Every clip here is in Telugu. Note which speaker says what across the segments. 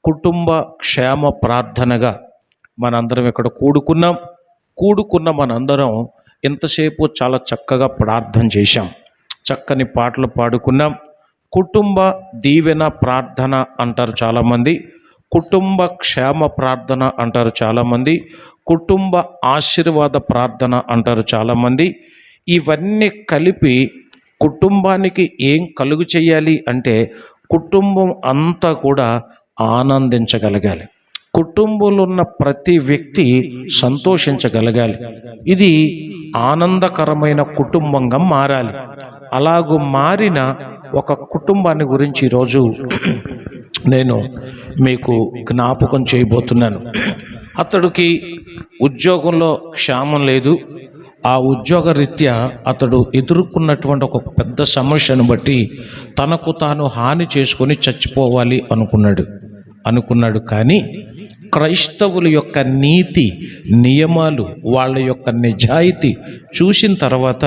Speaker 1: కుటుంబ క్షేమ ప్రార్థనగా మనందరం ఇక్కడ కూడుకున్న మనందరం ఇంతసేపు చాలా చక్కగా ప్రార్థన చేశాం, చక్కని పాటలు పాడుకున్నాం. కుటుంబ దీవెన ప్రార్థన అంటారు చాలామంది, కుటుంబ క్షేమ ప్రార్థన అంటారు చాలామంది, కుటుంబ ఆశీర్వాద ప్రార్థన అంటారు చాలామంది. ఇవన్నీ కలిపి కుటుంబానికి ఏం కలుగు చేయాలి అంటే కుటుంబం అంతా కూడా ఆనందించగలగాలి, కుటుంబంలో ఉన్న ప్రతి వ్యక్తి సంతోషించగలగాలి. ఇది ఆనందకరమైన కుటుంబంగా మారాలి. అలాగూ మారిన ఒక కుటుంబాన్ని గురించి ఈరోజు నేను మీకు జ్ఞాపకం చేయబోతున్నాను. అతడికి ఉద్యోగంలో క్షేమం లేదు. ఆ ఉద్యోగ రీత్యా అతడు ఎదుర్కొన్నటువంటి ఒక పెద్ద సమస్యను బట్టి తనకు తాను హాని చేసుకొని చచ్చిపోవాలి అనుకున్నాడు. కానీ క్రైస్తవుల యొక్క నీతి నియమాలు, వాళ్ళ యొక్క నిజాయితీ చూసిన తర్వాత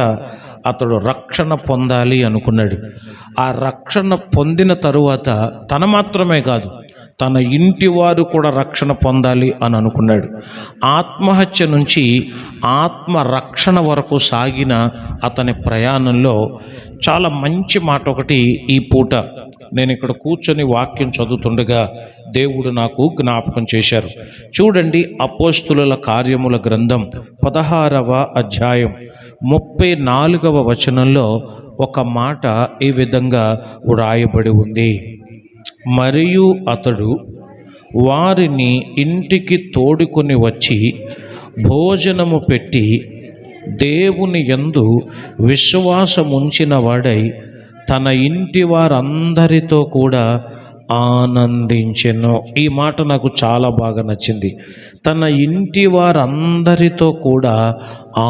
Speaker 1: అతడు రక్షణ పొందాలి అనుకున్నాడు. ఆ రక్షణ పొందిన తరువాత తన మాత్రమే కాదు, తన ఇంటి వారు కూడా రక్షణ పొందాలి అని అనుకున్నాడు. ఆత్మహత్య నుంచి ఆత్మరక్షణ వరకు సాగిన అతని ప్రయాణంలో చాలా మంచి మాట ఒకటి ఈ పూట నేను ఇక్కడ కూర్చొని వాక్యం చదువుతుండగా దేవుడు నాకు జ్ఞాపకం చేశారు. చూడండి, అపోస్తుల కార్యముల గ్రంథం 16వ అధ్యాయం 34వ వచనంలో ఒక మాట ఈ విధంగా వ్రాయబడి ఉంది. మరియు అతడు వారిని ఇంటికి తోడుకొని వచ్చి భోజనము పెట్టి దేవుని యందు విశ్వాసముంచిన వాడై తన ఇంటి వారందరితో కూడా ఆనందించెను. ఈ మాట నాకు చాలా బాగా నచ్చింది. తన ఇంటి వారందరితో కూడా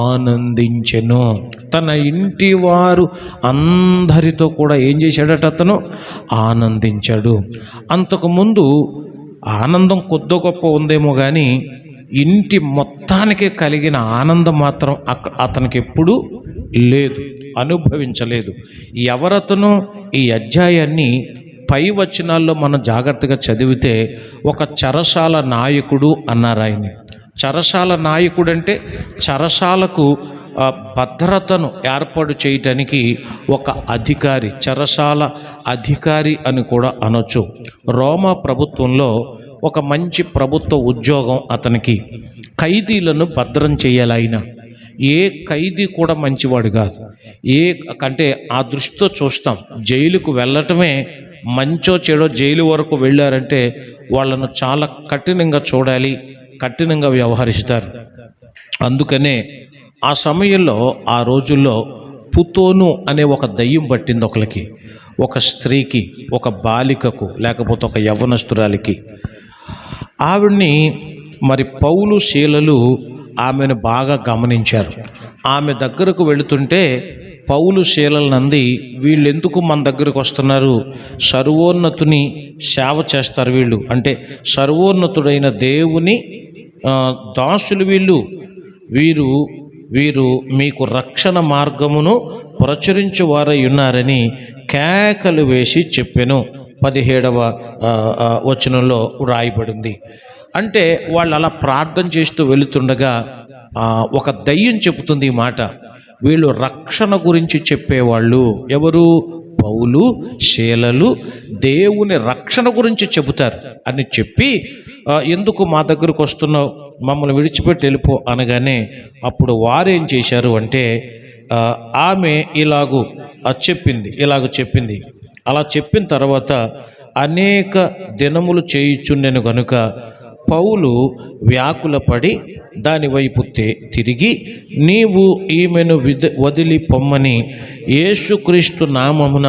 Speaker 1: ఆనందించెను. తన ఇంటి వారు అందరితో కూడా ఏం చేశాడట? అతను ఆనందించాడు. అంతకుముందు ఆనందం కొద్ది గొప్ప ఉందేమో కానీ ఇంటి మొత్తానికి కలిగిన ఆనందం మాత్రం అతనికి ఎప్పుడూ లేదు, అనుభవించలేదు. ఎవరతను? ఈ అధ్యాయాన్ని పై వచనాల్లో మనం జాగ్రత్తగా చదివితే ఒక చెరసాల నాయకుడు అన్నారు ఆయన. చెరసాల నాయకుడు అంటే చెరసాలకు భద్రతను ఏర్పాటు చేయటానికి ఒక అధికారి, చెరసాల అధికారి అని కూడా అనొచ్చు. రోమా ప్రభుత్వంలో ఒక మంచి ప్రభుత్వ ఉద్యోగం అతనికి. ఖైదీలను భద్రం చేయాలి ఆయన. ఏ ఖైదీ కూడా మంచివాడు కాదు. అంటే ఆ దృష్టితో చూస్తాం, జైలుకు వెళ్ళటమే మంచో చెడో జైలు వరకు వెళ్ళారంటే వాళ్ళను చాలా కఠినంగా చూడాలి, కఠినంగా వ్యవహరిస్తారు. అందుకనే ఆ సమయంలో, ఆ రోజుల్లో పుతోను అనే ఒక దయ్యం పట్టింది ఒకరికి, ఒక స్త్రీకి, ఒక బాలికకు, లేకపోతే ఒక యవ్వనస్తురాలికి. ఆవిడ్ని మరి పౌలు శీలలు ఆమెను బాగా గమనించారు. ఆమె దగ్గరకు వెళుతుంటే పౌలు శీలలనంది, వీళ్ళెందుకు మన దగ్గరకు వస్తున్నారు? సర్వోన్నతుని సేవ చేస్తారు వీళ్ళు, అంటే సర్వోన్నతుడైన దేవుని దాసులు వీరు మీకు రక్షణ మార్గమును ప్రచురించువారై ఉన్నారని కేకలు వేసి చెప్పెను. 17వ వచనంలో రాయబడింది. అంటే వాళ్ళు అలా ప్రార్థన చేస్తూ వెళుతుండగా ఒక దయ్యం చెబుతుంది ఈ మాట. వీళ్ళు రక్షణ గురించి చెప్పేవాళ్ళు. ఎవరు? పౌలు శీలలు దేవుని రక్షణ గురించి చెబుతారు అని చెప్పి, ఎందుకు మా దగ్గరకు వస్తున్నావు, మమ్మల్ని విడిచిపెట్టి వెళ్ళిపో అనగానే అప్పుడు వారేం చేశారు అంటే ఆమె ఇలాగూ చెప్పింది. అలా చెప్పిన తర్వాత అనేక దినములు చేయుచుండెను గనుక పౌలు వ్యాకులపడి దాని వైపు తిరిగి, నీవు ఈమెను వదిలి పొమ్మని యేసుక్రీస్తు నామమున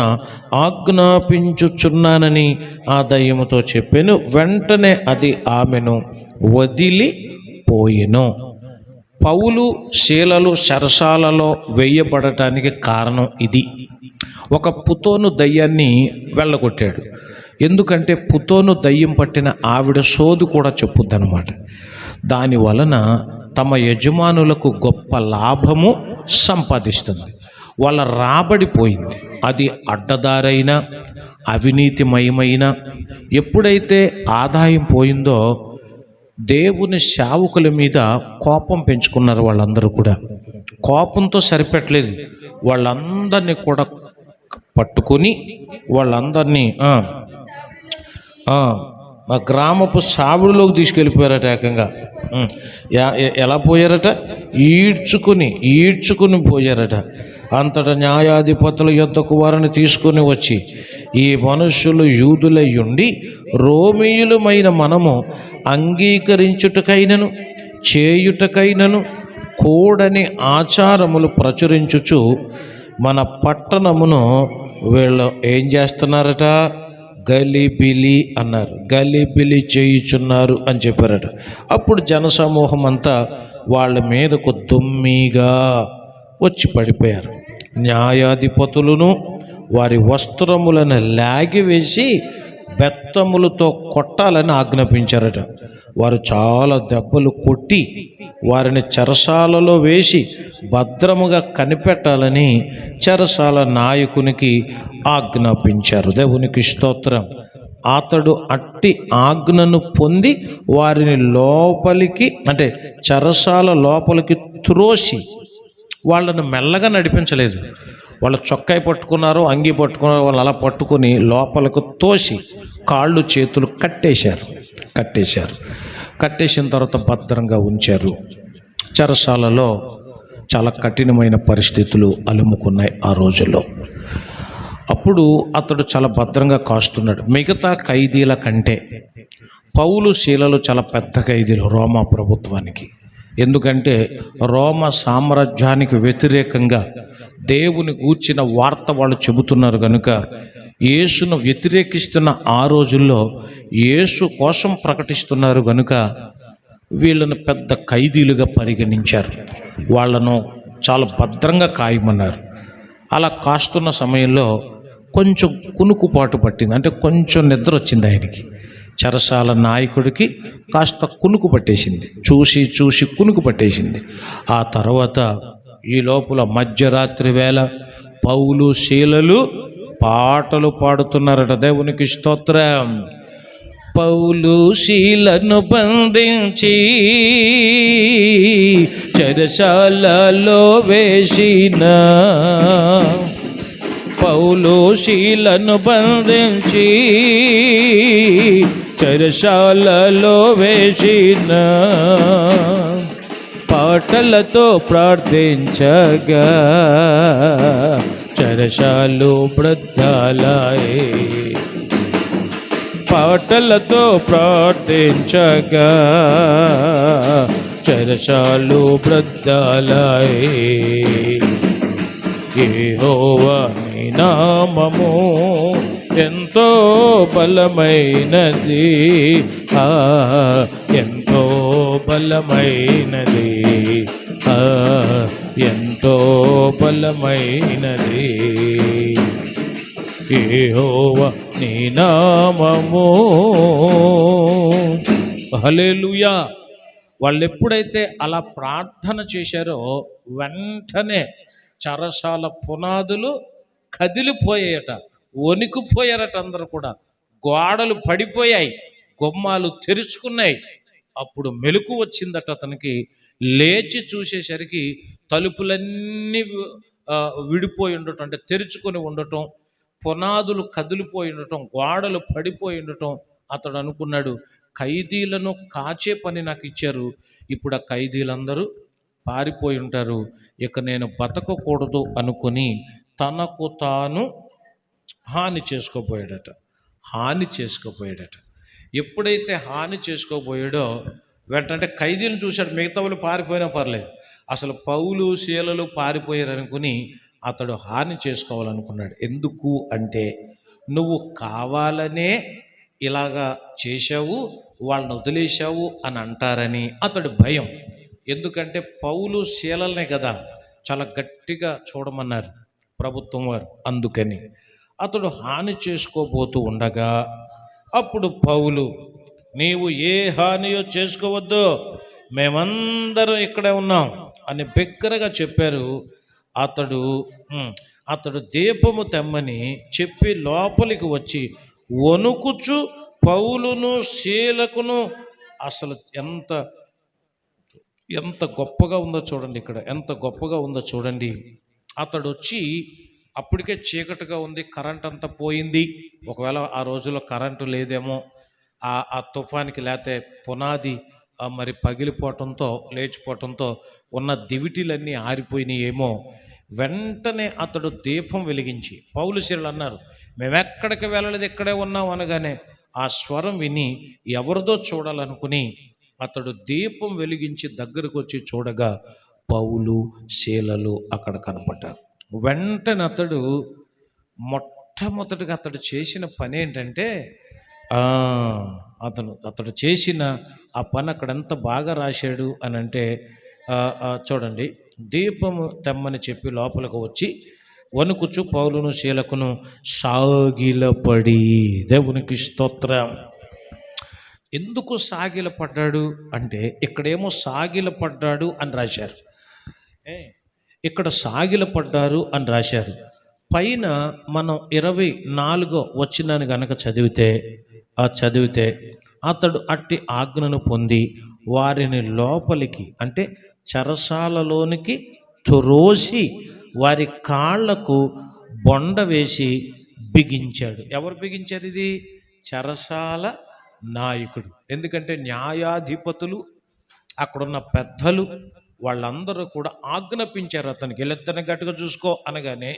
Speaker 1: ఆజ్ఞాపించుచున్నానని ఆ దయ్యముతో చెప్పెను. వెంటనే అది ఆమెను వదిలిపోయెను. పౌలు శీలలు చెరసాలలో వేయబడటానికి కారణం ఇది. ఒక పుతోను దయ్యాన్ని వెళ్ళగొట్టాడు. ఎందుకంటే పుతోను దయ్యం పట్టిన ఆవిడ సోదు కూడా చెప్పుద్దనమాట. దాని వలన తమ యజమానులకు గొప్ప లాభము సంపాదిస్తుంది. వాళ్ళ రాబడి పోయింది. అది అడ్డదారైన అవినీతిమయమైన ఎప్పుడైతే ఆదాయం పోయిందో దేవుని సేవకుల మీద కోపం పెంచుకున్నారు. వాళ్ళందరూ కూడా కోపంతో సరిపెట్టలేదు, వాళ్ళందరినీ కూడా పట్టుకొని వాళ్ళందరినీ మా గ్రామపు సావుడిలోకి తీసుకెళ్ళిపోయారట. ఏకంగా ఎలా పోయారట? ఈడ్చుకుని పోయారట. అంతటా న్యాయాధిపతుల యొద్దకు వారిని తీసుకొని వచ్చి, ఈ మనుష్యులు యూదులై ఉండి రోమీయులమైన మనము అంగీకరించుటకైనను చేయుటకైనను కూడని ఆచారములు ప్రచురించుచు మన పట్టణమును వీళ్ళు ఏం చేస్తున్నారట? గలిబిలి అన్నారు. గలిబిలి చేయుచున్నారు అని చెప్పారట. అప్పుడు జనసమూహం అంతా వాళ్ళ మీదకు దుమ్మిగా వచ్చి పడిపోయారు. న్యాయాధిపతులను వారి వస్త్రములను లాగివేసి బెత్తములతో కొట్టాలని ఆజ్ఞాపించారట. వారు చాలా దెబ్బలు కొట్టి వారిని చెరసాలలో వేసి భద్రముగా కనిపెట్టాలని చెరసాల నాయకునికి ఆజ్ఞాపించారు. దేవునికి స్తోత్రం. అతడు అట్టి ఆజ్ఞను పొంది వారిని లోపలికి, అంటే చెరసాల లోపలికి త్రోసి, వాళ్ళను మెల్లగా నడిపించలేదు. వాళ్ళు చొక్కాయి పట్టుకున్నారు, అంగి పట్టుకున్నారు, వాళ్ళు అలా పట్టుకుని లోపలకు తోసి కాళ్ళు చేతులు కట్టేసిన తర్వాత భద్రంగా ఉంచారు. చెరసాలలో చాలా కఠినమైన పరిస్థితులు అలుముకున్నాయి ఆ రోజుల్లో. అప్పుడు అతడు చాలా భద్రంగా కాస్తున్నాడు. మిగతా ఖైదీల కంటే పౌలు శీలలు చాలా పెద్ద ఖైదీలు రోమా ప్రభుత్వానికి. ఎందుకంటే రోమా సామ్రాజ్యానికి వ్యతిరేకంగా దేవుని గూర్చిన వార్త వాళ్ళు చెబుతున్నారు కనుక, యేసును వ్యతిరేకిస్తున్న ఆ రోజుల్లో యేసు కోసం ప్రకటిస్తున్నారు కనుక వీళ్ళను పెద్ద ఖైదీలుగా పరిగణించారు. వాళ్ళను చాలా భద్రంగా కాయమన్నారు. అలా కాస్తున్న సమయంలో కొంచెం కునుకుపాటు పట్టింది, అంటే కొంచెం నిద్ర వచ్చింది ఆయనకి. చెరసాల నాయకుడికి కాస్త కునుకు పట్టేసింది, చూసి కునుకు పట్టేసింది. ఆ తర్వాత ఈ లోపల మధ్యరాత్రి వేళ పౌలు శీలలు పాటలు పాడుతున్నారట. దేవునికి స్తోత్రం. పౌలు శీలను బంధించి చెరసాలలో వేసిన, పౌలు శీలను బంధించి చెరసాలలో వేసిన, పాటలతో ప్రార్థించగా చెరసాలు బ్రద్దలాయే. పాటలతో ప్రార్థించగా చెరసాలు బ్రద్దలాయే. యెహోవా నీ నామము ఎంతో బలమైనది, ఎంతో బలమైనది, ఎంతో బలమైనది. యెహోవా నీ నామము. హల్లెలూయా. వాళ్ళు ఎప్పుడైతే అలా ప్రార్థన చేశారో వెంటనే చెరసాల పునాదులు కదిలిపోయాయట, వణికిపోయారట. అందరూ కూడా గోడలు పడిపోయాయి, గుమ్మాలు తెరుచుకున్నాయి. అప్పుడు మెలకు వచ్చిందట అతనికి. లేచి చూసేసరికి తలుపులన్నీ విడిపోయి ఉండటం, అంటే తెరుచుకొని ఉండటం, పునాదులు కదిలిపోయి ఉండటం, గోడలు పడిపోయి ఉండటం. అతడు అనుకున్నాడు, ఖైదీలను కాచే పని నాకు ఇచ్చారు, ఇప్పుడు ఆ ఖైదీలందరూ పారిపోయి ఉంటారు, ఇక నేను బతకకూడదు అనుకుని తనకు తాను హాని చేసుకోబోయాడట. ఎప్పుడైతే హాని చేసుకోబోయాడో వెంటనే ఖైదీలను చూశాడు. మిగతా వాళ్ళు పారిపోయినా పర్లేదు, అసలు పౌలు శీలలు పారిపోయారనుకుని అతడు హాని చేసుకోవాలనుకున్నాడు. ఎందుకు అంటే, నువ్వు కావాలనే ఇలాగా చేశావు, వాళ్ళని వదిలేశావు అని అంటారని అతడు భయం. ఎందుకంటే పౌలు శీలలనే కదా చాలా గట్టిగా చూడమన్నారు ప్రభుత్వం వారు. అందుకని అతడు హాని చేసుకోబోతూ ఉండగా అప్పుడు పౌలు, నీవు ఏ హానియో చేసుకోవద్దు, మేమందరం ఇక్కడే ఉన్నాం అని బిగ్గరగా చెప్పారు. అతడు అతడు దీపము తెమ్మని చెప్పి లోపలికి వచ్చి వణుకుచు పౌలును శీలకును, అసలు ఎంత ఎంత గొప్పగా ఉందో చూడండి, ఇక్కడ ఎంత గొప్పగా ఉందో చూడండి. అతడు వచ్చి, అప్పటికే చీకటిగా ఉంది, కరెంట్ అంతా పోయింది. ఒకవేళ ఆ రోజుల్లో కరెంటు లేదేమో, ఆ తుఫానికి లేతే పునాది మరి పగిలిపోవటంతో లేచిపోవటంతో ఉన్న దివిటీలన్నీ ఆరిపోయినాయి ఏమో. వెంటనే అతడు దీపం వెలిగించి, పౌలు శీలలు అన్నారు, మేమెక్కడికి వెళ్ళలేదు, ఇక్కడే ఉన్నాం అనగానే ఆ స్వరం విని ఎవరిదో చూడాలనుకుని అతడు దీపం వెలిగించి దగ్గరకు వచ్చి చూడగా పౌలు శీలలు అక్కడ కనపడ్డారు. వెంటనే మొట్టమొదటిగా అతడు చేసిన పని ఏంటంటే, అతడు చేసిన ఆ పని అక్కడ ఎంత బాగా రాశాడు అని అంటే, చూడండి, దీపము తెమ్మని చెప్పి లోపలికి వచ్చి వణుకుచు పౌలును శీలకును సాగిలపడి. దేవునికి స్తోత్రం. ఎందుకు సాగిలపడ్డాడు అంటే, ఇక్కడేమో సాగిలపడ్డాడు అని రాశారు, ఇక్కడ సాగిలపడ్డారు అని రాశారు. పైన మనం 24వ వచనాన్ని గనక చదివితే అతడు అట్టి ఆజ్ఞను పొంది వారిని లోపలికి అంటే చెరసాలలోనికి త్రోసి వారి కాళ్లకు బొండ వేసి బిగించాడు. ఎవరు బిగించారు? ఇది చెరసాల నాయకుడు. ఎందుకంటే న్యాయాధిపతులు, అక్కడున్న పెద్దలు వాళ్ళందరూ కూడా ఆజ్ఞాపించారు అతనికి, వీళ్ళిద్దరిని గట్టిగా చూసుకో అనగానే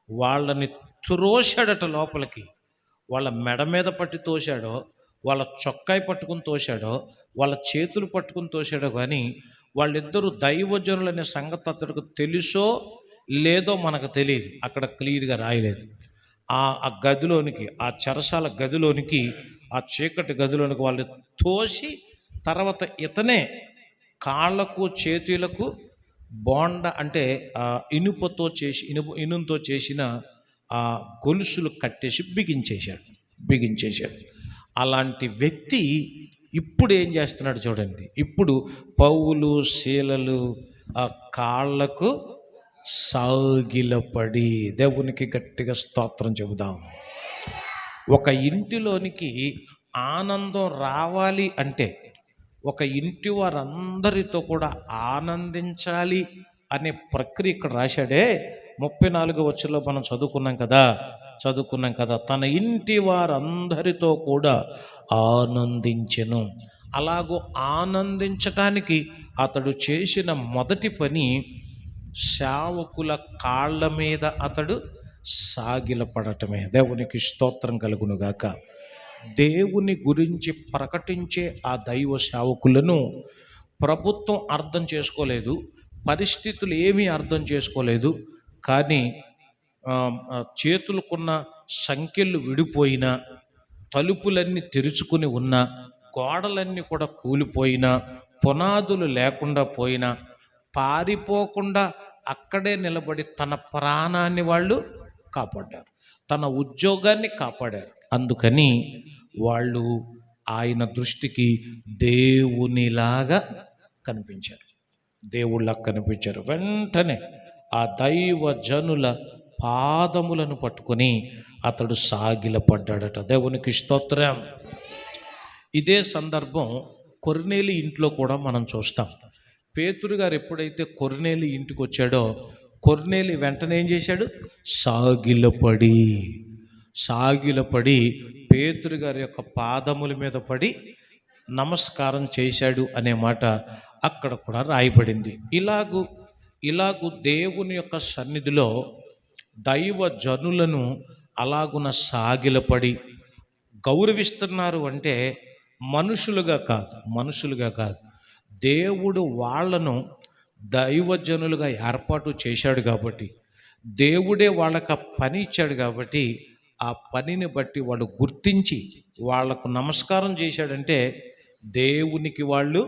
Speaker 1: వాళ్ళని త్రోశాడట లోపలికి. వాళ్ళ మెడ మీద పట్టి తోశాడో, వాళ్ళ చొక్కాయి పట్టుకుని తోశాడో, వాళ్ళ చేతులు పట్టుకుని తోశాడో, కానీ వాళ్ళిద్దరూ దైవజనులనే సంగతి అతడికి తెలుసో లేదో మనకు తెలియదు, అక్కడ క్లియర్గా రాయలేదు. ఆ గదిలోనికి, ఆ చెరసాల గదిలోనికి, ఆ చీకటి గదిలోనికి వాళ్ళు తోసి తర్వాత ఇతనే కాళ్ళకు చేతులకు బోండ అంటే ఇనుపతో ఇనుముతో చేసిన ఆ గొలుసులు కట్టేసి బిగించేశాడు. అలాంటి వ్యక్తి ఇప్పుడు ఏం చేస్తున్నాడు చూడండి. ఇప్పుడు పౌలు శీలలు ఆ కాళ్ళకు సాగిలపడి, దేవునికి గట్టిగా స్తోత్రం చెబుదాం. ఒక ఇంటిలోనికి ఆనందం రావాలి అంటే, ఒక ఇంటి వారందరితో కూడా ఆనందించాలి అనే ప్రక్రియ ఇక్కడ రాశాడే. 34వ వచనంలో మనం చదువుకున్నాం కదా, తన ఇంటి వారందరితో కూడా ఆనందించెను. అలాగూ ఆనందించటానికి అతడు చేసిన మొదటి పని, సేవకుల కాళ్ళ మీద అతడు సాగిలపడటమే. దేవునికి స్తోత్రం కలుగునుగాక. దేవుని గురించి ప్రకటించే ఆ దైవ సేవకులను ప్రభుత్వం అర్థం చేసుకోలేదు, పరిస్థితులు ఏమీ అర్థం చేసుకోలేదు. కానీ చేతులకున్న సంఖ్యలు విడిపోయినా, తలుపులన్నీ తెరుచుకుని ఉన్నా, గోడలన్నీ కూడా కూలిపోయినా, పునాదులు లేకుండా పోయినా, పారిపోకుండా అక్కడే నిలబడి తన ప్రాణాన్ని వాళ్ళు కాపాడారు, తన ఉద్యోగాన్ని కాపాడారు. అందుకని వాళ్ళు ఆయన దృష్టికి దేవునిలాగా కనిపించారు, దేవుళ్ళగా కనిపించారు. వెంటనే ఆ దైవ జనుల పాదములను పట్టుకొని అతడు సాగిలపడ్డాడట. దేవునికి స్తోత్రం. ఇదే సందర్భం కొర్నేలి ఇంట్లో కూడా మనం చూస్తాం. పేతురు గారు ఎప్పుడైతే కొర్నేలి ఇంటికి వచ్చాడో, కొర్నేలి వెంటనే ఏం చేశాడు? సాగిలపడి పేతురు గారి యొక్క పాదముల మీద పడి నమస్కారం చేశాడు అనే మాట అక్కడ కూడా రాయబడింది. ఇలాగు దేవుని యొక్క సన్నిధిలో దైవ జనులను అలాగున సాగిలపడి గౌరవిస్తున్నారు అంటే మనుషులుగా కాదు, దేవుడు వాళ్ళను దైవజనులుగా ఏర్పాటు చేశాడు కాబట్టి, దేవుడే వాళ్ళకి ఆ పని ఇచ్చాడు కాబట్టి, ఆ పనిని బట్టి వాళ్ళు గుర్తించి వాళ్లకు నమస్కారం చేశాడంటే దేవునికి వాళ్ళు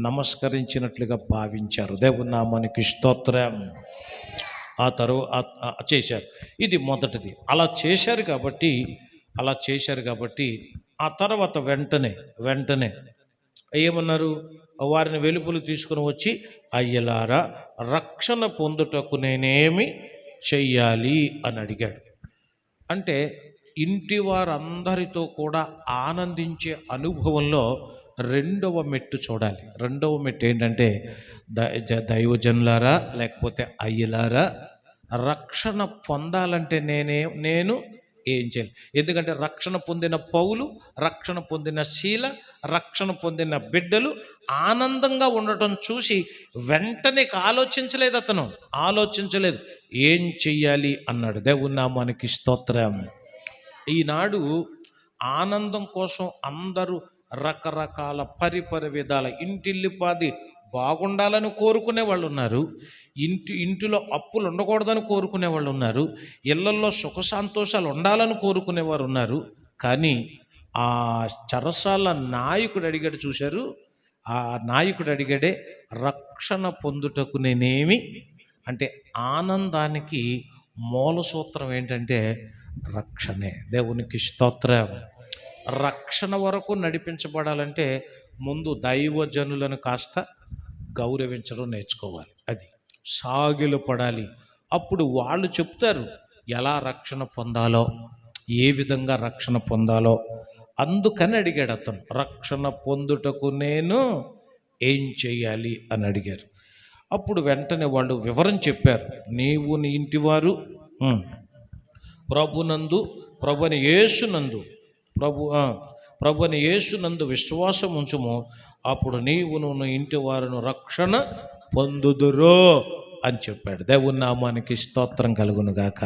Speaker 1: నమస్కరించినట్లుగా భావించారు. దేవుని నామానికి స్తోత్రం. ఆ తరువాత చేశారు. ఇది మొదటిది. అలా చేశారు కాబట్టి ఆ తర్వాత వెంటనే ఏమన్నారు? వారిని వెలుపలు తీసుకుని వచ్చి, అయ్యలారా, రక్షణ పొందుటకు నేనేమి చెయ్యాలి అని అడిగాడు. అంటే ఇంటి వారందరితో కూడా ఆనందించే అనుభవంలో రెండవ మెట్టు చూడాలి. రెండవ మెట్టు ఏంటంటే దైవజనులారా లేకపోతే అయ్యలారా, రక్షణ పొందాలంటే నేను ఏం చేయాలి? ఎందుకంటే రక్షణ పొందిన పౌలు, రక్షణ పొందిన శీల, రక్షణ పొందిన బిడ్డలు ఆనందంగా ఉండటం చూసి వెంటనే ఆలోచించలేదు, ఆలోచించలేదు, ఏం చెయ్యాలి అన్నాడు. దేవుని నామానికి స్తోత్రం. ఈనాడు ఆనందం కోసం అందరూ రకరకాల పరిపరి విధాల ఇంటిల్లిపాది బాగుండాలని కోరుకునే వాళ్ళు ఉన్నారు, ఇంటిలో అప్పులు ఉండకూడదని కోరుకునే వాళ్ళు ఉన్నారు, ఇళ్లల్లో సుఖ సంతోషాలు ఉండాలని కోరుకునేవారు ఉన్నారు. కానీ ఆ చెరసాల నాయకుడు అడిగాడు, చూశారు, ఆ నాయకుడు అడిగాడే, రక్షణ పొందుటకు నేనేమి అంటే ఆనందానికి మూల సూత్రం ఏంటంటే రక్షణే. దేవునికి స్తోత్రం. రక్షణ వరకు నడిపించబడాలంటే ముందు దైవజనులను కాస్త గౌరవించడం నేర్చుకోవాలి, అది సాగిలు పడాలి. అప్పుడు వాళ్ళు చెప్తారు ఎలా రక్షణ పొందాలో, ఏ విధంగా రక్షణ పొందాలో. అందుకని అడిగాడు అతను, రక్షణ పొందుటకు నేను ఏం చేయాలి అని అడిగారు. అప్పుడు వెంటనే వాళ్ళు వివరం చెప్పారు. నీవు నీ ఇంటివారు ప్రభుని యేసునందు విశ్వాసం ఉంచుము, అప్పుడు నీవును నీ ఇంటి వారును రక్షణ పొందుదురో అని చెప్పాడు. దేవుని నామానికి స్తోత్రం కలుగునుగాక.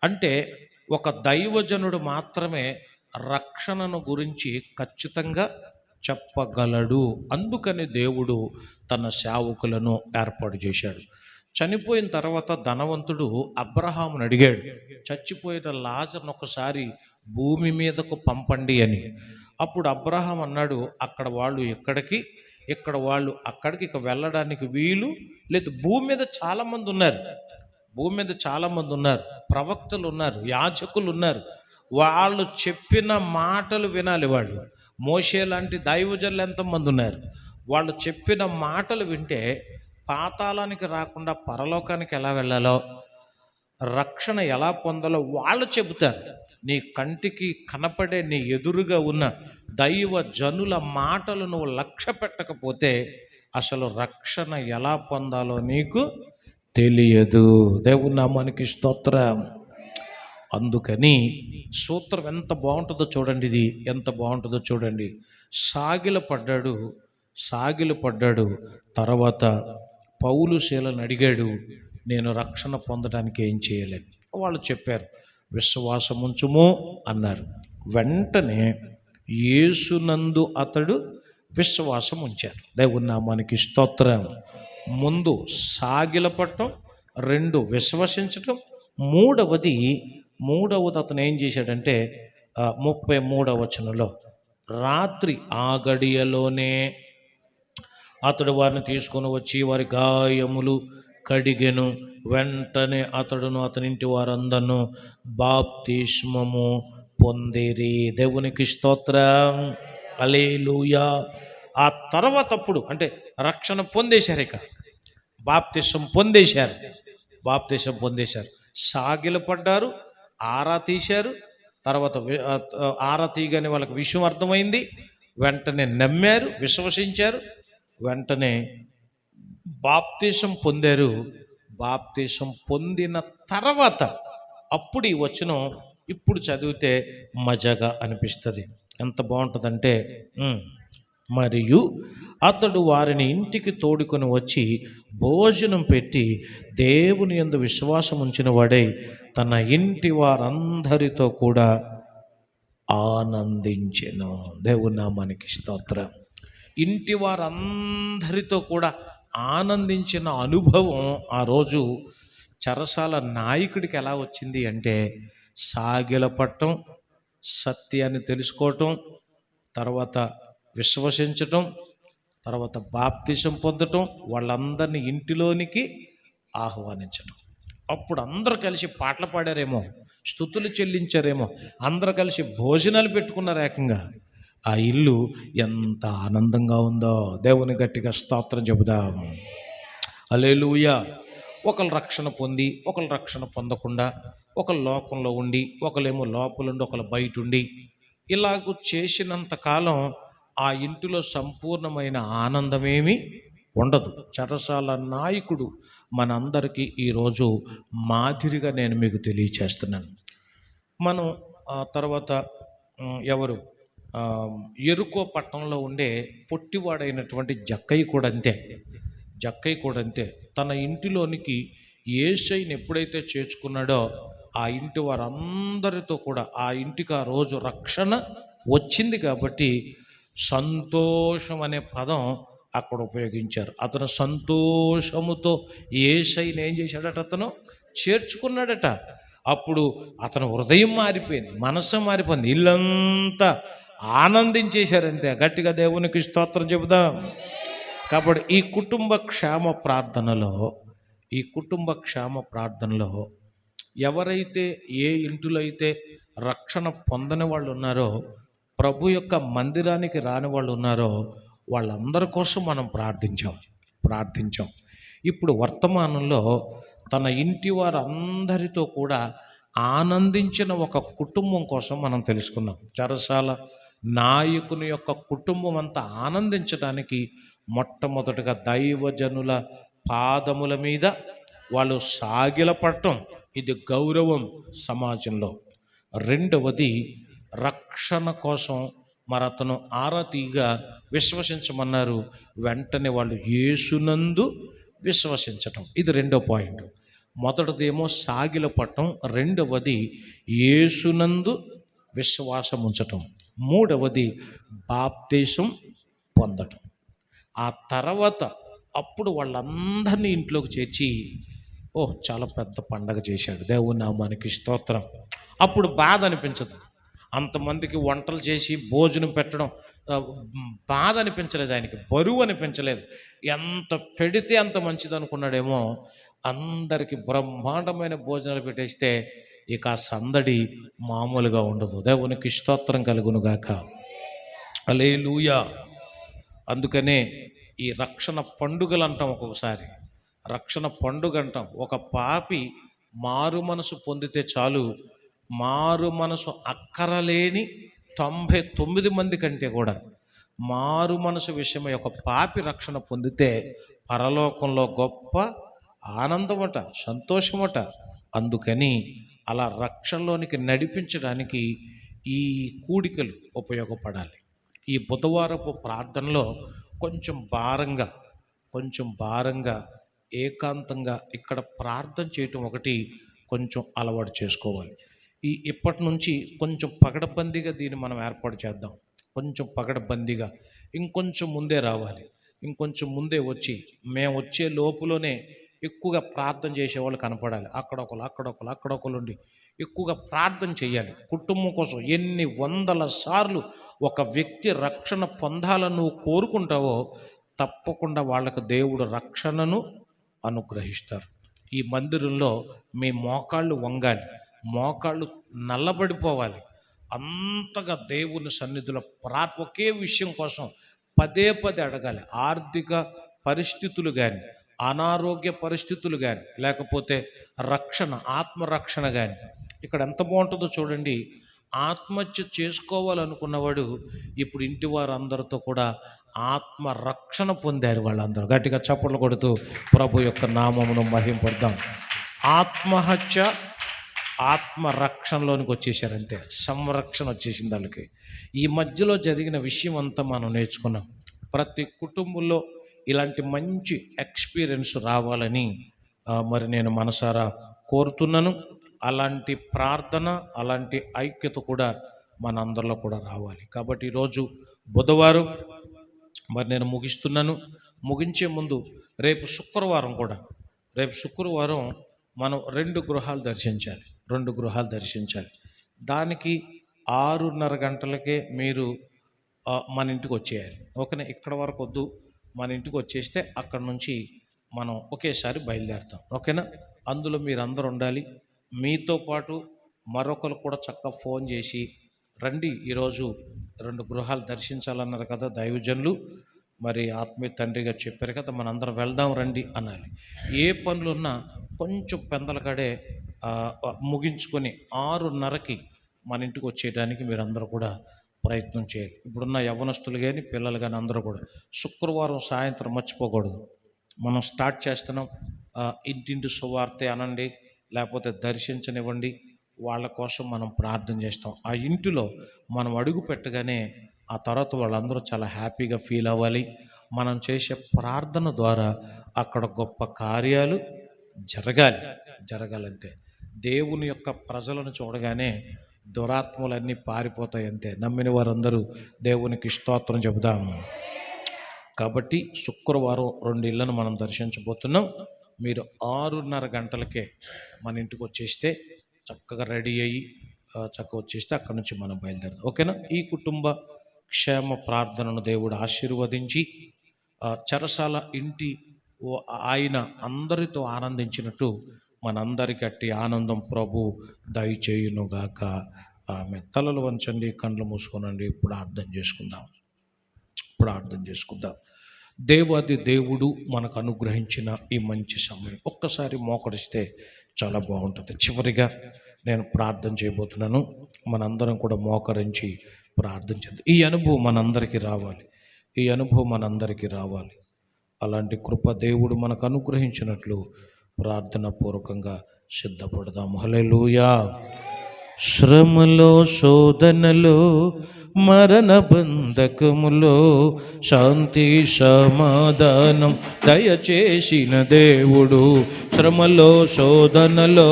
Speaker 1: అంటే ఒక దైవజనుడు మాత్రమే రక్షణను గురించి ఖచ్చితంగా చెప్పగలడు. అందుకని దేవుడు తన సేవకులను ఏర్పాటు చేశాడు. చనిపోయిన తర్వాత ధనవంతుడు అబ్రహామును అడిగాడు, చచ్చిపోయిన లాజరును ఒకసారి భూమి మీదకు పంపండి అని. అప్పుడు అబ్రహాం అన్నాడు, అక్కడ వాళ్ళు ఇక్కడికి, ఇక్కడ వాళ్ళు అక్కడికి, ఇక వెళ్ళడానికి వీలు లేదు. భూమి మీద చాలామంది ఉన్నారు, ప్రవక్తలు ఉన్నారు, యాజకులు ఉన్నారు, వాళ్ళు చెప్పిన మాటలు వినాలి. వాళ్ళు మోషే లాంటి దైవజనులు ఎంతమంది ఉన్నారు, వాళ్ళు చెప్పిన మాటలు వింటే పాతాళానికి రాకుండా పరలోకానికి ఎలా వెళ్ళాలో, రక్షణ ఎలా పొందాలో వాళ్ళు చెబుతారు. నీ కంటికి కనపడే నీ ఎదురుగా ఉన్న దైవ జనుల మాటలు నువ్వు లక్ష్య పెట్టకపోతే అసలు రక్షణ ఎలా పొందాలో నీకు తెలియదు. దేవుని నామానికి స్తోత్రం. అందుకని సూత్రం ఎంత బాగుంటుందో చూడండి, ఇది ఎంత బాగుంటుందో చూడండి. సాగిల పడ్డాడు. తర్వాత పౌలు శీలను అడిగాడు, నేను రక్షణ పొందడానికి ఏం చేయాలని. వాళ్ళు చెప్పారు, విశ్వాసం ఉంచుము అన్నారు. వెంటనే యేసునందు అతడు విశ్వాసం ఉంచారు. దేవుని నామానికి స్తోత్రం. ముందు సాగిలపడటం, రెండు విశ్వసించటం, మూడవది అతను ఏం చేశాడంటే 33వ వచనంలో, రాత్రి ఆ గడియలోనే అతడు వారిని తీసుకొని వచ్చి వారి గాయములు కడిగెను. వెంటనే అతడును అతని ఇంటి వారందరూ బాప్తిస్మము పొందిరి. దేవునికి స్తోత్రం. హల్లెలూయా. ఆ తర్వాత అప్పుడు అంటే రక్షణ పొందేశారు, ఇక బాప్తిసం పొందేశారు, సాగిలపడ్డారు, ఆరా తీశారు. తర్వాత ఆరా తీయగానే వాళ్ళకి విషయం అర్థమైంది, వెంటనే నమ్మారు, విశ్వసించారు, వెంటనే బాప్తిసం పొందారు. బాప్తిసం పొందిన తర్వాత అప్పుడు ఈ వచనం ఇప్పుడు చదివితే మజాగా అనిపిస్తుంది. ఎంత బాగుంటుందంటే, మరియు అతడు వారిని ఇంటికి తోడుకొని వచ్చి భోజనం పెట్టి దేవుని యందు విశ్వాసం ఉంచిన వాడై తన ఇంటి వారందరితో కూడా ఆనందించెను. దేవుని నామానికి స్తోత్రం. ఇంటి వారందరితో కూడా ఆనందించిన అనుభవం ఆ రోజు చెరసాల నాయకుడికి ఎలా వచ్చింది అంటే, సాగిలపడటం, సత్యాన్ని తెలుసుకోవటం, తర్వాత విశ్వసించటం, తర్వాత బాప్తిసం పొందటం, వాళ్ళందరినీ ఇంటిలోనికి ఆహ్వానించటం. అప్పుడు అందరూ కలిసి పాటలు పాడారేమో, స్తుతులు చెల్లించారేమో, అందరూ కలిసి భోజనాలు పెట్టుకున్నారు ఏకంగా. ఆ ఇల్లు ఎంత ఆనందంగా ఉందో. దేవుని గట్టిగా స్తోత్రం చెబుదాం. హల్లెలూయా. ఒకరు రక్షణ పొంది ఒకరు రక్షణ పొందకుండా, ఒకరు లోకంలో ఉండి ఒకరేమో లోపలుండి ఒకరు బయట ఉండి, ఇలాగూ చేసినంత కాలం ఆ ఇంటిలో సంపూర్ణమైన ఆనందమేమీ ఉండదు. చెరసాల నాయకుడు మనందరికీ ఈరోజు మాదిరిగా నేను మీకు తెలియచేస్తున్నాను. మనం తర్వాత ఎవరు ఎరుకో పట్టణంలో ఉండే పొట్టివాడైనటువంటి జక్కయ్య కూడా అంతే. తన ఇంటిలోనికి యేసయ్యని ఎప్పుడైతే చేర్చుకున్నాడో ఆ ఇంటి వారందరితో కూడా ఆ ఇంటికి ఆ రోజు రక్షణ వచ్చింది. కాబట్టి సంతోషం అనే పదం అక్కడ ఉపయోగించారు. అతను సంతోషముతో యేసయ్యని ఏం చేశాడట? అతను చేర్చుకున్నాడట. అప్పుడు అతను హృదయం మారిపోయింది, మనసు మారిపోయింది, ఇల్లంతా ఆనందించేశారంతే. గట్టిగా దేవునికి స్తోత్రం చెబుదాం. కాబట్టి ఈ కుటుంబ క్షేమ ప్రార్థనలో ఎవరైతే ఏ ఇంటిలో అయితే రక్షణ పొందని వాళ్ళు ఉన్నారో, ప్రభు యొక్క మందిరానికి రాని వాళ్ళు ఉన్నారో, వాళ్ళందరి కోసం మనం ప్రార్థించాం. ఇప్పుడు వర్తమానంలో తన ఇంటి వారందరితో కూడా ఆనందించిన ఒక కుటుంబం కోసం మనం తెలుసుకున్నాం. చెరసాల నాయకుని యొక్క కుటుంబం అంతా ఆనందించడానికి మొట్టమొదటిగా దైవజనుల పాదముల మీద వాళ్ళు సాగిలపడటం, ఇది గౌరవం సమాజంలో. రెండవది రక్షణ కోసం అతను ఆరాతీగా విశ్వసించమన్నారు. వెంటనే వాళ్ళు యేసునందు విశ్వసించటం, ఇది రెండో పాయింట్. మొదటిదేమో సాగిలపడటం, రెండవది యేసునందు విశ్వాసం ఉంచటం, మూడవది బాప్తీసం పొందటం. ఆ తర్వాత అప్పుడు వాళ్ళందరినీ ఇంట్లోకి చేర్చి చాలా పెద్ద పండగ చేశాడు. దేవుని నామానికి స్తోత్రం. అప్పుడు బాధ అనిపించదు. అంతమందికి వంటలు చేసి భోజనం పెట్టడం బాధ అనిపించలేదు ఆయనకి, బరువు అనిపించలేదు. ఎంత పెడితే అంత మంచిది అనుకున్నాడేమో. అందరికీ బ్రహ్మాండమైన భోజనాలు పెట్టేస్తే ఇక ఆ సందడి మామూలుగా ఉండదు. దేవునికి స్తోత్రం కలుగునుగాక. హల్లెలూయా. అందుకనే ఈ రక్షణ పండుగలు అంటాం. ఒక్కొక్కసారి రక్షణ పండుగ అంటాం. ఒక పాపి మారు మనసు పొందితే చాలు, మారు మనసు అక్కరలేని 99 మంది కంటే కూడా మారు మనసు విషయమై ఒక పాపి రక్షణ పొందితే పరలోకంలో గొప్ప ఆనందమట, సంతోషమట. అందుకని అలా రక్షణలోనికి నడిపించడానికి ఈ కూడికలు ఉపయోగపడాలి. ఈ బుధవారపు ప్రార్థనలో కొంచెం భారంగా ఏకాంతంగా ఇక్కడ ప్రార్థన చేయటం ఒకటి కొంచెం అలవాటు చేసుకోవాలి. ఇప్పటి నుంచి కొంచెం పగడబందీగా దీన్ని మనం ఏర్పాటు చేద్దాం. కొంచెం పగడబందీగా ఇంకొంచెం ముందే రావాలి. ఇంకొంచెం ముందే వచ్చి మేము వచ్చే లోపులోనే ఎక్కువగా ప్రార్థన చేసేవాళ్ళు కనపడాలి. అక్కడొకరు ఉండి ఎక్కువగా ప్రార్థన చేయాలి. కుటుంబం కోసం ఎన్ని వందల సార్లు ఒక వ్యక్తి రక్షణ పొందాలని నువ్వు కోరుకుంటావో తప్పకుండా వాళ్ళకు దేవుడు రక్షణను అనుగ్రహిస్తారు. ఈ మందిరంలో మీ మోకాళ్ళు వంగాలి, మోకాళ్ళు నల్లబడిపోవాలి. అంతగా దేవుని సన్నిధిలో ఒకే విషయం కోసం పదే అడగాలి. ఆర్థిక పరిస్థితులు కానీ, అనారోగ్య పరిస్థితులు కానీ, లేకపోతే రక్షణ, ఆత్మరక్షణ కానీ. ఇక్కడ ఎంత బాగుంటుందో చూడండి. ఆత్మహత్య చేసుకోవాలనుకున్నవాడు ఇప్పుడు ఇంటి వారందరితో కూడా ఆత్మరక్షణ పొందారు. వాళ్ళందరూ గట్టిగా చప్పట్లు కొడుతూ ప్రభు యొక్క నామమును మహింపడదాం. ఆత్మహత్య ఆత్మరక్షణలోనికి వచ్చేసారంతే, సంరక్షణ వచ్చేసింది వాళ్ళకి. ఈ మధ్యలో జరిగిన విషయం అంతా మనం నేర్చుకున్నాం. ప్రతి కుటుంబంలో ఇలాంటి మంచి ఎక్స్పీరియన్స్ రావాలని మరి నేను మనసారా కోరుతున్నాను. అలాంటి ప్రార్థన, అలాంటి ఐక్యత కూడా మనందరిలో కూడా రావాలి. కాబట్టి ఈరోజు బుధవారం మరి నేను ముగిస్తున్నాను. ముగించే ముందు రేపు శుక్రవారం మనం 2 గృహాలు దర్శించాలి. దానికి 6:30 గంటలకే మీరు మన ఇంటికి వచ్చేయాలి. ఓకేనా? ఇక్కడ వరకు వద్దు, మన ఇంటికి వచ్చేస్తే అక్కడ నుంచి మనం ఒకేసారి బయలుదేరుతాం. ఓకేనా? అందులో మీరందరూ ఉండాలి. మీతో పాటు మరొకరు కూడా చక్కగా ఫోన్ చేసి రండి, ఈరోజు 2 గృహాలు దర్శించాలన్నారు కదా దైవజనులు, మరి ఆత్మీయ తండ్రిగా చెప్పారు కదా, మనందరం వెళ్దాం రండి అనాలి. ఏ పనులున్నా కొంచెం పెందలకాడే ముగించుకొని 6:30కి మన ఇంటికి వచ్చేయడానికి మీరందరూ కూడా ప్రయత్నం చేయాలి. ఇప్పుడున్న యవ్వనస్తులు కానీ పిల్లలు కానీ అందరూ కూడా శుక్రవారం సాయంత్రం మర్చిపోకూడదు. మనం స్టార్ట్ చేస్తున్నాం. ఇంటింటి సువార్తె అనండి, లేకపోతే దర్శించనివ్వండి, వాళ్ళ కోసం మనం ప్రార్థన చేస్తాం. ఆ ఇంటిలో మనం అడుగు పెట్టగానే ఆ తర్వాత వాళ్ళందరూ చాలా హ్యాపీగా ఫీల్ అవ్వాలి. మనం చేసే ప్రార్థన ద్వారా అక్కడ గొప్ప కార్యాలు జరగాలంతే. దేవుని యొక్క ప్రజలను చూడగానే దురాత్మలన్నీ పారిపోతాయి అంతే. నమ్మిన వారందరూ దేవునికి స్తోత్రం చెబుదాము. కాబట్టి శుక్రవారం 2 ఇళ్లను మనం దర్శించబోతున్నాం. మీరు 6:30 గంటలకే మన ఇంటికి వచ్చేస్తే చక్కగా రెడీ అయ్యి చక్కగా వచ్చేస్తే అక్కడి నుంచి మనం బయలుదేరదాం. ఓకేనా? ఈ కుటుంబ క్షేమ ప్రార్థనను దేవుడు ఆశీర్వదించి చెరసాల ఇంటి ఆయన అందరితో ఆనందించినట్టు మనందరికీ అట్టి ఆనందం ప్రభు దయచేయునుగాక. ఆమె. తలలు వంచండి, కళ్ళు మూసుకోనండి. ప్రార్థన చేసుకుందాం. దేవాది దేవుడు మనకు అనుగ్రహించిన ఈ మంచి సమయం ఒక్కసారి మోకరిస్తే చాలా బాగుంటుంది. చివరిగా నేను ప్రార్థన చేయబోతున్నాను. మనందరం కూడా మోకరించి ప్రార్థన చేద్దాం. ఈ అనుభవం మనందరికీ రావాలి. అలాంటి కృప దేవుడు మనకు అనుగ్రహించినట్లు ప్రార్థన పూర్వకంగా సిద్ధపడదాం. హల్లెలూయా. శ్రమలో, శోధనలో, మరణ బంధకములో శాంతి సమాధానం దయచేసిన దేవుడు. శ్రమలో, శోధనలో,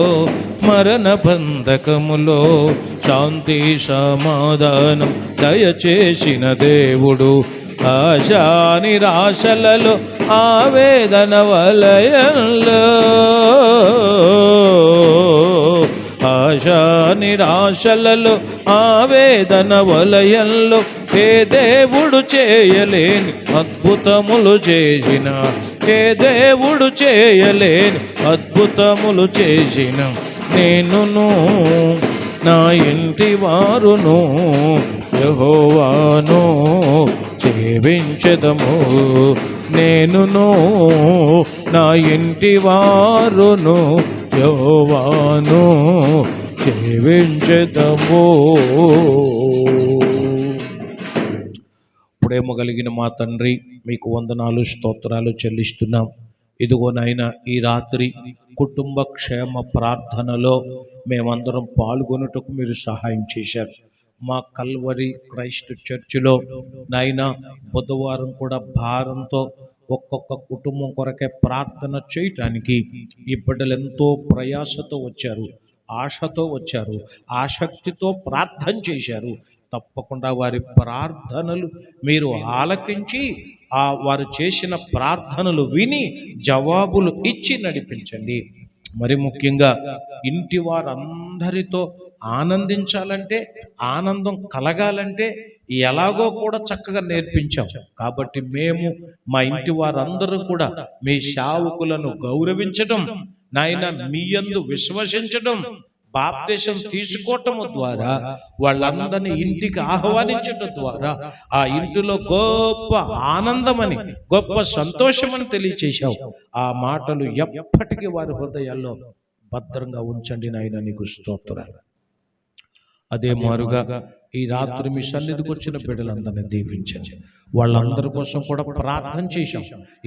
Speaker 1: మరణ బంధకములో శాంతి సమాధానం దయచేసిన దేవుడు. ఆశా నిరాశలలో, ఆవేదన వలయంలో, ఆశా నిరాశలలో, ఆవేదన వలయంలో ఏ దేవుడు చేయలేని అద్భుతములు చేసిన, ఏ దేవుడు చేయలేని అద్భుతములు చేసిన నేనును నా ఇంటి వారును యెహోవాను సేవించెదము. నేనును నా ఇంటి వారును యెహోవాను సేవించెదము. ప్రేమ కలిగిన మా తండ్రి, మీకు వందనాలు, స్తోత్రాలు చెల్లిస్తున్నాం. ఇదిగో నాయనా, ఈ రాత్రి కుటుంబ క్షేమ ప్రార్థనలో మేమందరం పాల్గొనుటకు మీరు సహాయం చేశారు. మా కల్వరి క్రైస్ట్ చర్చిలో నాయనా బుధవారం కూడా భారంతో ఒక్కొక్క కుటుంబం కొరకే ప్రార్థన చేయటానికి ఈ బిడ్డలు ఎంతో ప్రయాసతో వచ్చారు, ఆశతో వచ్చారు, ఆసక్తితో ప్రార్థన చేశారు. తప్పకుండా వారి ప్రార్థనలు మీరు ఆలకించి వారు చేసిన ప్రార్థనలు విని జవాబులు ఇచ్చి నడిపించండి. మరి ముఖ్యంగా ఇంటి వారందరితో ఆనందించాలంటే, ఆనందం కలగాలంటే ఎలాగో కూడా చక్కగా నేర్పించాం. కాబట్టి మేము మా ఇంటి వారందరూ కూడా మీ సేవకులను గౌరవించడం, నాయన మీ యందు విశ్వసించడం, బాప్తిసం తీసుకోవటం ద్వారా వాళ్ళందరినీ ఇంటికి ఆహ్వానించడం ద్వారా ఆ ఇంటిలో గొప్ప ఆనందమని, గొప్ప సంతోషమని తెలియచేశావు. ఆ మాటలు ఎప్పటికీ వారి హృదయాల్లో భద్రంగా ఉంచండి నాయన. నీకు స్తోత్రాలు. అదే మారుగా ఈ రాత్రి మీ సన్నిధికి వచ్చిన బిడ్డలందరినీ దీవించండి. వాళ్ళందరి కోసం కూడా ప్రార్థన చేశాం.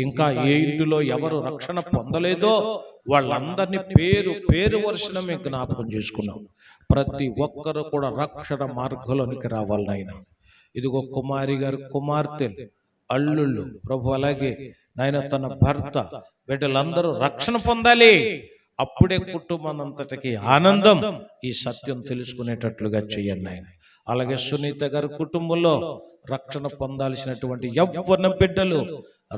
Speaker 1: ఇంకా ఏ ఇంటిలో ఎవరు రక్షణ పొందలేదో వాళ్ళందరినీ పేరు వరుసన మేము జ్ఞాపకం చేసుకున్నాం. ప్రతి ఒక్కరు కూడా రక్షణ మార్గంలోనికి రావాలి నాయన. ఇదిగో కుమారి గారు, కుమార్తెలు, అల్లుళ్ళు ప్రభు, అలాగే నాయన తన భర్త, బిడ్డలందరూ రక్షణ పొందాలి. అప్పుడే కుటుంబం అంతటికి ఆనందం. ఈ సత్యం తెలుసుకునేటట్లుగా చెయ్యండి ఆయన. అలాగే సునీత గారి కుటుంబంలో రక్షణ పొందాల్సినటువంటి యవ్వన బిడ్డలు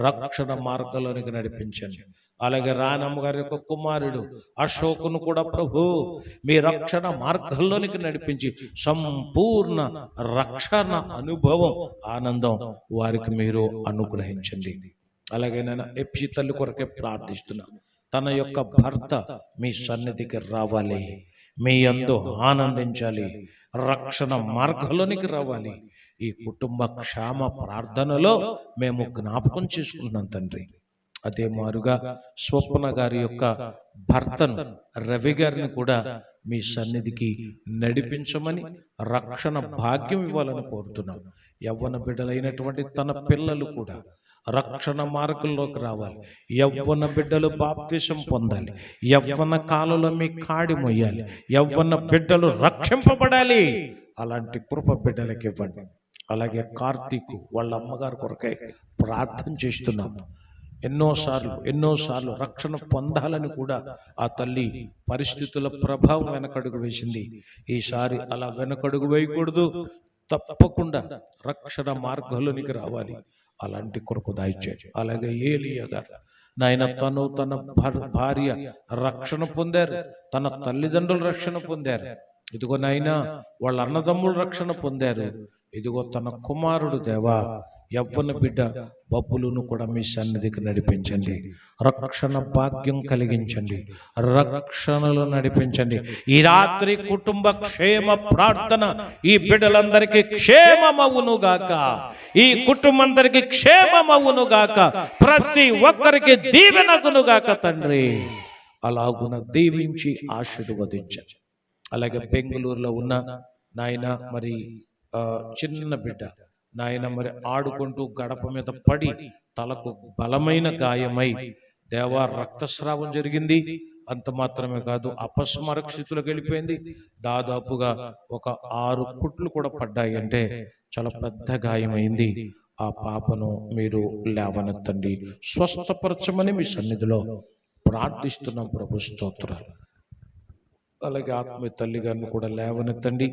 Speaker 1: రక్షణ మార్గంలోనికి నడిపించండి. అలాగే రానమ్మ గారి యొక్క కుమారుడు అశోకును కూడా ప్రభు మీ రక్షణ మార్గంలోనికి నడిపించి సంపూర్ణ రక్షణ అనుభవం, ఆనందం వారికి మీరు అనుగ్రహించండి. అలాగే నేను ఎప్సి తల్లి కొరకే ప్రార్థిస్తున్నాను. తన యొక్క భర్త మీ సన్నిధికి రావాలి, మీ యందు ఆనందించాలి, రక్షణ మార్గంలోనికి రావాలి. ఈ కుటుంబ క్షేమ ప్రార్థనలో మేము జ్ఞాపకం చేసుకుంటున్నాం తండ్రి. అదే మారుగా స్వప్న గారి యొక్క భర్తను రవి గారిని కూడా మీ సన్నిధికి నడిపించమని, రక్షణ భాగ్యం ఇవ్వాలని కోరుతున్నాం. యవ్వన బిడ్డలైనటువంటి తన పిల్లలు కూడా రక్షణ మార్గంలోకి రావాలి. యవ్వన బిడ్డలు బాప్తిసం పొందాలి. యవ్వన కాలంలో మీ కాడి మొయ్యాలి. యవ్వన బిడ్డలు రక్షింపబడాలి. అలాంటి కృప బిడ్డలకి ఇవ్వండి. అలాగే కార్తీక్ వాళ్ళ అమ్మగారి కొరకై ప్రార్థన చేస్తున్నాము. ఎన్నోసార్లు రక్షణ పొందాలని కూడా ఆ తల్లి పరిస్థితుల ప్రభావం వెనకడుగు వేసింది. ఈసారి అలా వెనకడుగు వేయకూడదు. తప్పకుండా రక్షణ మార్గంలోనికి రావాలి. అలాంటి కొరకు దాయిచ్చాడు. అలాగే ఏలియా గారు నాయన తన భార్య రక్షణ పొందారు, తన తల్లిదండ్రులు రక్షణ పొందారు. ఇదిగో నాయన వాళ్ళ అన్నదమ్ములు రక్షణ పొందారు. ఇదిగో తన కుమారుడు దేవా యవ్వన బిడ్డ బబ్బులను కూడా మీ సన్నిధికి నడిపించండి. రక్షణ భాగ్యం కలిగించండి. రక్షణలో నడిపించండి. ఈ రాత్రి కుటుంబ క్షేమ ప్రార్థన ఈ బిడ్డలందరికీ క్షేమమవునుగాక. ఈ కుటుంబందరికీ క్షేమమవునుగాక. ప్రతి ఒక్కరికి దీవెనగునుగాక తండ్రి. అలాగున దీవించి ఆశీర్వదించండి. అలాగే బెంగళూరులో ఉన్న నాయన మరి చిన్న బిడ్డ నాయన మరి ఆడుకుంటూ గడప మీద పడి తలకు బలమైన గాయమై దేవా రక్తస్రావం జరిగింది. అంత మాత్రమే కాదు, అపస్మారక స్థితిలోకి వెళ్ళిపోయింది. దాదాపుగా ఒక 6 కుట్లు కూడా పడ్డాయి. అంటే చాలా పెద్ద గాయమైంది. ఆ పాపను మీరు లేవనెత్తండి, స్వస్థపరచమని మీ సన్నిధిలో ప్రార్థిస్తున్నాం ప్రభు. స్తోత్రాలు. అలాగే ఆత్మీయ తల్లి గారిని కూడా లేవనెత్తండి.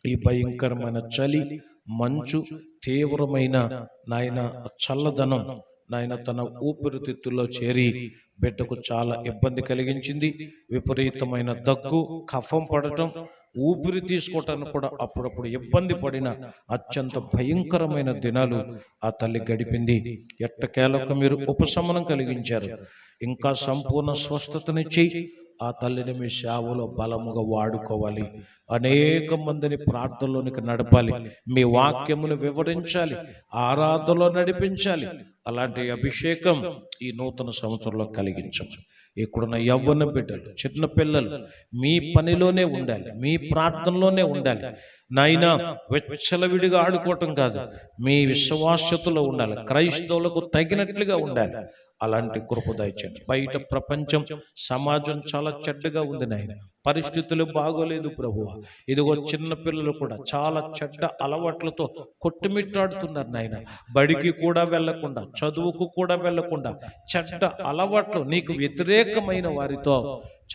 Speaker 1: ఈ భయంకరమైన చలి, మంచు, తీవ్రమైన నాయన చల్లదనం నాయన తన ఊపిరితిత్తుల్లో చేరి బిడ్డకు చాలా ఇబ్బంది కలిగించింది. విపరీతమైన దగ్గు, కఫం పడటం, ఊపిరి తీసుకోవటానికి కూడా అప్పుడప్పుడు ఇబ్బంది పడిన అత్యంత భయంకరమైన దినాలు ఆ తల్లి గడిపింది. ఎట్టకేలకు మీరు ఉపశమనం కలిగించారు. ఇంకా సంపూర్ణ స్వస్థతనిచ్చి ఆ తల్లిని మీ సేవలో బలముగా వాడుకోవాలి. అనేక మందిని ప్రార్థనలోనికి నడపాలి. మీ వాక్యమును వివరించాలి, ఆరాధనలో నడిపించాలి. అలాంటి అభిషేకం ఈ నూతన సంవత్సరంలో కలిగించండి. ఇక్కడున్న యవ్వన బిడ్డలు, చిన్న పిల్లలు మీ పనిలోనే ఉండాలి, మీ ప్రార్థనలోనే ఉండాలి. నాయన వెచ్చలవిడిగా ఆడుకోవటం కాదు, మీ విశ్వాసతలో ఉండాలి, క్రైస్తవులకు తగినట్లుగా ఉండాలి. అలాంటి కృప దయచేయండి. బయట ప్రపంచం, సమాజం చాలా చెడ్డగా ఉంది నాయన. పరిస్థితులు బాగోలేదు ప్రభువా. ఇదిగో చిన్న పిల్లలు కూడా చాలా చెడ్డ అలవాట్లతో కొట్టుమిట్టాడుతున్నారు నాయన. బడికి కూడా వెళ్లకుండా, చదువుకు కూడా వెళ్లకుండా చెడ్డ అలవాట్లు, నీకు వ్యతిరేకమైన వారితో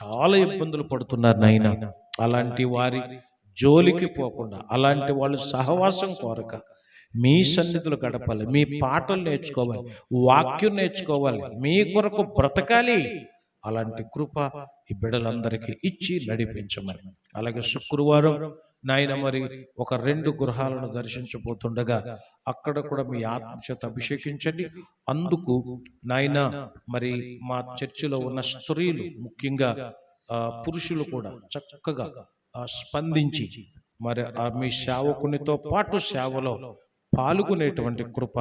Speaker 1: చాలా ఇబ్బందులు పడుతున్నారు నాయన. అలాంటి వారి జోలికి పోకుండా, అలాంటి వాళ్ళు సహవాసం కోరక మీ సన్నిధులు గడపాలి, మీ పాటలు నేర్చుకోవాలి, వాక్యం నేర్చుకోవాలి, మీ కొరకు బ్రతకాలి. అలాంటి కృప ఈ బిడ్డలందరికీ ఇచ్చి నడిపించమని. అలాగే శుక్రవారం నాయన మరి ఒక 2 గృహాలను దర్శించబోతుండగా అక్కడ కూడా మీ ఆత్మచేత అభిషేకించండి. అందుకు నాయన మరి మా చర్చిలో ఉన్న స్త్రీలు, ముఖ్యంగా పురుషులు కూడా చక్కగా స్పందించి మరి మీ సేవకునితో పాటు సేవలో పాల్గొనేటువంటి కృప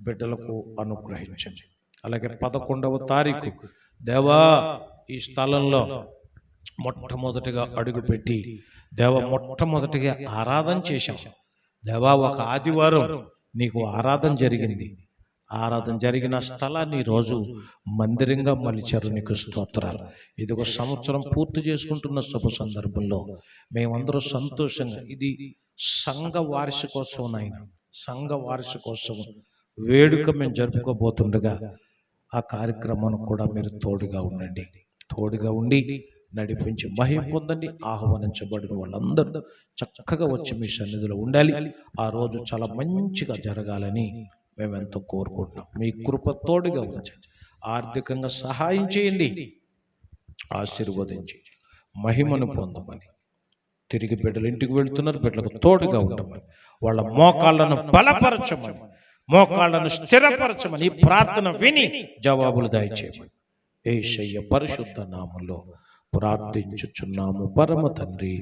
Speaker 1: బిడ్డలకు అనుగ్రహించండి. అలాగే 11వ తారీఖు దేవా ఈ స్థలంలో మొట్టమొదటిగా అడుగుపెట్టి దేవా మొట్టమొదటిగా ఆరాధన చేశాం. దేవా ఒక ఆదివారం నీకు ఆరాధన జరిగింది. ఆరాధన జరిగిన స్థలాన్ని రోజు మందిరంగా మలిచారు. నీకు స్తోత్రాలు. ఇదిగో సంవత్సరం పూర్తి చేసుకుంటున్న శుభ సందర్భంలో మేమందరూ సంతోషంగా, ఇది సంఘ వార్షికోత్సవం నాయన, సంఘ వార్షికోత్సవం వేడుక మేము జరుపుకోబోతుండగా ఆ కార్యక్రమాన్ని కూడా మీరు తోడుగా ఉండండి. తోడుగా ఉండి నడిపించి మహిమ పొందండి. ఆహ్వానించబడిన వాళ్ళందరూ చక్కగా వచ్చి మీ సన్నిధిలో ఉండాలి. ఆ రోజు చాలా మంచిగా జరగాలని మేమెంతో కోరుకుంటున్నాం. మీ కృప తోడుగా ఉంచండి. ఆర్థికంగా సహాయం చేయండి, ఆశీర్వదించి మహిమను పొందమని. తిరిగి బిడ్డలు ఇంటికి వెళ్తున్నారు, బిడ్డలకు తోడుగా ఉండమని, వాళ్ళ మోకాళ్ళను బలపరచమని, మోకాళ్ళను స్థిరపరచమని ప్రార్థన విని జవాబులు దయచేయమని యేసయ్య పరిశుద్ధ నామములో ప్రార్థించుచున్నాము పరమ తండ్రి.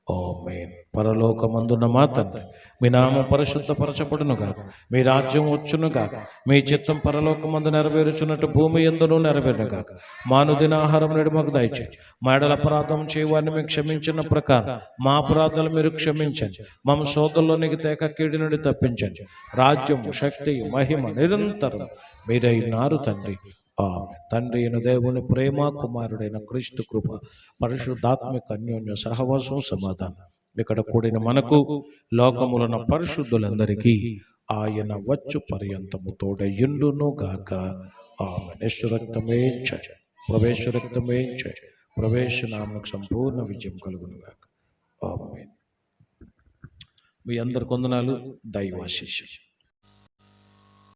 Speaker 1: ఆమేన్. పరలోకమందున్న మా తండ్రి, మీ నామం పరిశుద్ధపరచబడును గాక, మీ రాజ్యం వచ్చును గాక, మీ చిత్తం పరలోకమందు నెరవేరుచున్నట్టు భూమి యందును నెరవేరును గాక. మానుదిన ఆహారం నేడు మాకు దయచేయండి. మా యెడల అపరాధం చేయవారిని మేము క్షమించిన ప్రకారం మా అపరాధాలు మీరు క్షమించండి. మమ్మ శోధంలోనికి తేక కీడి నుండి తప్పించండి. రాజ్యం, శక్తి, మహిమ నిరంతరం మీరైనారు తండ్రి. తండ్రి అయిన దేవుని ప్రేమ, కుమారుడైన క్రీస్తు కృప, పరిశుద్ధాత్మిక అన్యోన్య సహవాసం, సమాధానం ఇక్కడ కూడిన మనకు, లోకములన పరిశుద్ధులందరికీ ఆయన వచ్చు పర్యంతము తోడయుండును గాక. ఆమేన్. యేసు రక్తమే జయ, ప్రవేశ రక్తమే జయ, ప్రవేశనామకు సంపూర్ణ విజయం కలుగును గాక. ఆమేన్. మీ అందరి కొందనాలు. దైవాశీస్సులు.